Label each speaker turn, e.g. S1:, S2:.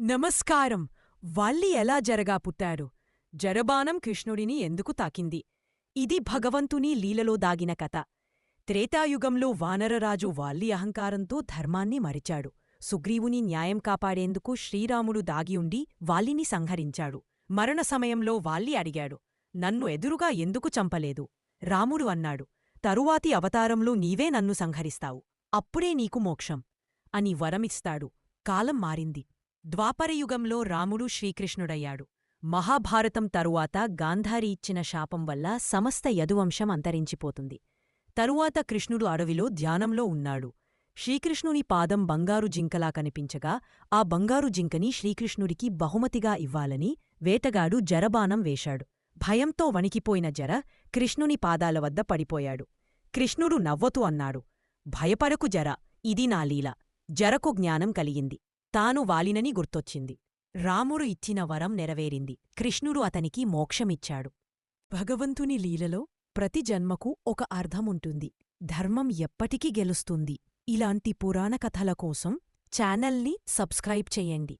S1: నమస్కారం. వల్లి ఎలా జరగా పుట్టాడు? జరబాణం కృష్ణుడిని ఎందుకు తాకింది? ఇది భగవంతుని లీలలో దాగిన కథ. త్రేతాయుగంలో వానరరాజు వాల్లి అహంకారంతో ధర్మాన్ని మరిచాడు. సుగ్రీవుని న్యాయం కాపాడేందుకు శ్రీరాముడు దాగియుండి వాల్లిని సంహరించాడు. మరణ సమయంలో వాల్లి అడిగాడు, నన్ను ఎదురుగా ఎందుకు చంపలేదు? రాముడు అన్నాడు, తరువాతి అవతారంలో నీవే నన్ను సంహరిస్తావు. అప్పుడే నీకు మోక్షం అని వరమిస్తాడు. కాలం మారింది. ద్వాపరయుగంలో రాముడు శ్రీకృష్ణుడయ్యాడు. మహాభారతం తరువాత గాంధారి ఇచ్చిన శాపం వల్ల సమస్త యదువంశం అంతరించిపోతుంది. తరువాత కృష్ణుడు అడవిలో ధ్యానంలో ఉన్నాడు. శ్రీకృష్ణుని పాదం బంగారు జింకలా కనిపించగా ఆ బంగారు జింకని శ్రీకృష్ణుడికి బహుమతిగా ఇవ్వాలని వేటగాడు జరబాణం వేశాడు. భయంతో వణికిపోయిన జర కృష్ణుని పాదాల వద్ద పడిపోయాడు. కృష్ణుడు నవ్వుతూ అన్నాడు, భయపడకు జర, ఇది నా లీల. జరకు జ్ఞానం కలిగింది. తాను వాలినని గుర్తొచ్చింది. రాముడు ఇచ్చిన వరం నెరవేరింది. కృష్ణుడు అతనికి మోక్షమిచ్చాడు. భగవంతుని లీలలో ప్రతి జన్మకు ఒక అర్థముంటుంది. ధర్మం ఎప్పటికీ గెలుస్తుంది. ఇలాంటి పురాణ కథల కోసం ఛానల్ని సబ్స్క్రైబ్ చెయ్యండి.